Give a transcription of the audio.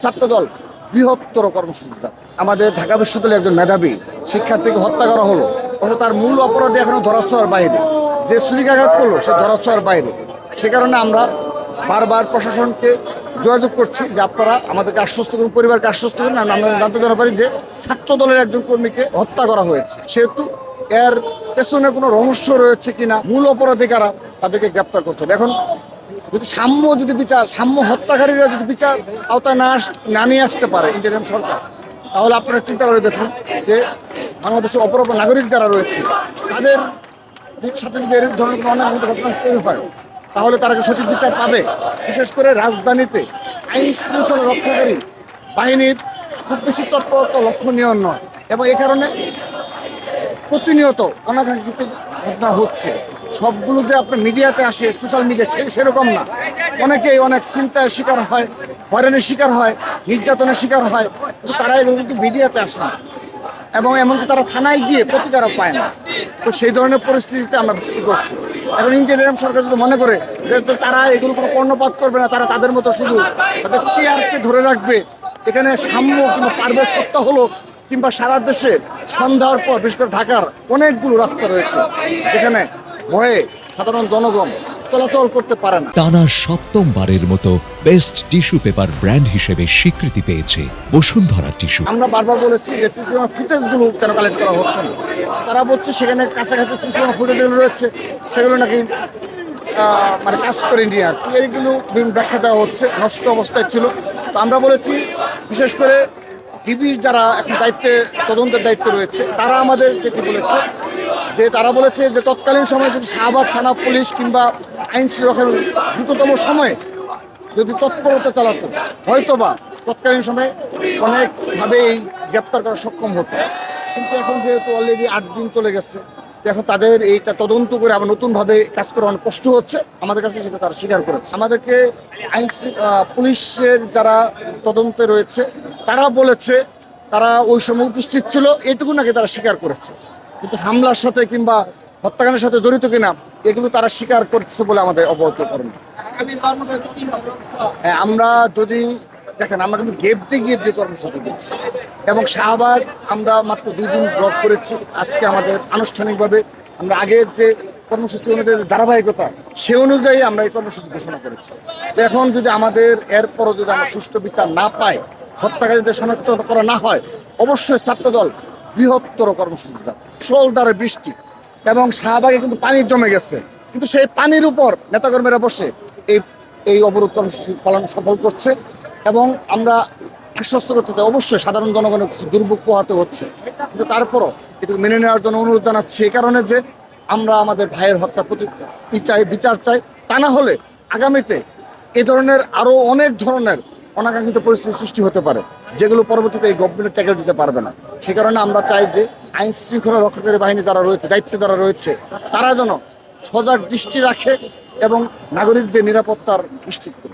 ছাত্রদল বৃহত্তর কর্মসূচি। আমাদের ঢাকা বিশ্ববিদ্যালয়ের একজন মেধাবী শিক্ষার্থীকে হত্যা করা হলো, অথচ তার মূল অপরাধী এখনো ধরাছোঁয়ার বাইরে। যে ছুরিকাঘাত করলো সে ধরাছোঁয়ার বাইরে। সে কারণে আমরা বারবার প্রশাসনকে যোগাযোগ করছি যে আপনারা আমাদেরকে আশ্বস্ত করুন, পরিবারকে আশ্বস্ত করুন। আমরা জানতে জানা পারি যে ছাত্রদলের একজন কর্মীকে হত্যা করা হয়েছে, সেহেতু এর পেছনে কোনো রহস্য রয়েছে কিনা, মূল অপরাধী কারা, তাদেরকে গ্রেপ্তার করতে হবে। এখন যদি সাম্য হত্যাকারীরা যদি বিচার আওতায় না নিয়ে আসতে পারে ইন্টারিম সরকার, তাহলে আপনারা চিন্তা করে দেখুন যে বাংলাদেশের অপর নাগরিক যারা রয়েছে তাদের সাথে যদি এর ধরনের কোনো অনাকাঙ্ক্ষিত ঘটনা তৈরি হয়, তাহলে তারা কি সঠিক বিচার পাবে? বিশেষ করে রাজধানীতে আইন শৃঙ্খলা রক্ষাকারী বাহিনীর খুব বেশি তৎপরতা লক্ষণীয় নয়, এবং এ কারণে প্রতিনিয়ত অনাকাঙ্ক্ষিত ঘটনা হচ্ছে। সবগুলো যে আপনার মিডিয়াতে আসে, সোশ্যাল মিডিয়া, সেরকম না। অনেকেই অনেক চিন্তার শিকার হয়, হয়রানির শিকার হয়, নির্যাতনের শিকার হয়, কিন্তু তারা এগুলো কিন্তু মিডিয়াতে আসে না, এবং এমনকি তারা থানায় গিয়ে প্রতিকারও পায় না। তো সেই ধরনের পরিস্থিতিতে আমরা বিক্রি করছি। এখন ইন্টারিম সরকার যদি মনে করে যে তারা এগুলো কোনো কর্ণপাত করবে না, তারা তাদের মতো শুধু তাদের চেয়ারকে ধরে রাখবে, এখানে সাম্য কিংবা পারভেজ হত্যা হলো, কিংবা সারা দেশে সন্ধ্যার পর বিশেষ করে ঢাকার অনেকগুলো রাস্তা রয়েছে যেখানে ভয়ে সাধারণ জনগণ চলাচল করতে পারে না। টানা সপ্তমবারের মতো বেস্ট টিস্যু পেপার ব্র্যান্ড হিসেবে স্বীকৃতি পেয়েছে বসুন্ধরা টিস্যু। আমরা বারবার বলেছি যে সিসি ক্যামেরা ফুটেজগুলো কেন কালেক্ট করা হচ্ছে না। তারা বলছে সেখানে কাছাকাছি সিসি ক্যামেরা ফুটেজগুলো রয়েছে, সেগুলো নাকি মানে কাজ করে নিয়ে আর কি, এইগুলো বিভিন্ন ব্যাখ্যা দেওয়া হচ্ছে, নষ্ট অবস্থায় ছিল। তো আমরা বলেছি বিশেষ করে ডিবির যারা এখন তদন্তের দায়িত্বে রয়েছে, তারা আমাদের যেটি বলেছে যে তৎকালীন সময়ে যদি শাহবাগ থানা পুলিশ কিংবা আইন শৃঙ্খলার দ্রুততম সময়ে যদি তৎপরতা চালাতো, হয়তোবা তৎকালীন সময়ে অনেকভাবে এই গ্রেপ্তার করা সক্ষম হতো। কিন্তু এখন যেহেতু অলরেডি 8 দিন চলে গেছে, এখন তাদের এইটা তদন্ত করে আবার নতুনভাবে কাজ করা অনেক কষ্ট হচ্ছে আমাদের কাছে, সেটা তারা স্বীকার করেছে। আমাদেরকে পুলিশের যারা তদন্তে রয়েছে তারা বলেছে তারা ওই সময় উপস্থিত ছিল, এটুকু নাকি তারা স্বীকার করেছে, কিন্তু হামলার সাথে কিংবা হত্যাকাণ্ডের সাথে জড়িত কিনা এগুলো তারা স্বীকার করছে বলে আমাদের অবগত করেন। আমরা যদি দেখেন, আমরা কিন্তু গেপ দিয়ে কর্মসূচি দিচ্ছি, এবং শাহবাগ আমরা মাত্র 2 দিন ব্লক করেছি। আজকে আমাদের আনুষ্ঠানিকভাবে আমরা আগের যে কর্মসূচি অনুযায়ী ধারাবাহিকতা, সে অনুযায়ী আমরা এই কর্মসূচি ঘোষণা করেছি। তো এখন যদি আমাদের এরপরও যদি আমরা সুষ্ঠু বিচার না পাই, হত্যাকারীদের শনাক্ত করা না হয়, অবশ্যই ছাত্রদল বৃহত্তর কর্মসূচি যাবে। শোলধারে বৃষ্টি এবং শাহবাগে কিন্তু পানি জমে গেছে, কিন্তু সেই পানির উপর নেতাকর্মীরা বসে এই অবরোধ কর্মসূচি পালন সফল করছে। এবং আমরা আশ্বস্ত করতে চাই, অবশ্যই সাধারণ জনগণের কিছু দুর্ভোগ পোহাতে হচ্ছে, কিন্তু তারপরও এটুকু মেনে নেওয়ার জন্য অনুরোধ জানাচ্ছি। এই কারণে যে আমরা আমাদের ভাইয়ের হত্যা বিচার চাই। তা না হলে আগামীতে এ ধরনের আরও অনেক ধরনের অনাকাঙ্ক্ষিত পরিস্থিতি সৃষ্টি হতে পারে, যেগুলো পরবর্তীতে এই গভর্নমেন্ট ট্যাকেল দিতে পারবে না। সে কারণে আমরা চাই যে আইন শৃঙ্খলা রক্ষাকারী বাহিনী যারা রয়েছে, দায়িত্বে যারা রয়েছে, তারা যেন সজাগ দৃষ্টি রাখে এবং নাগরিকদের নিরাপত্তার নিশ্চিত করে।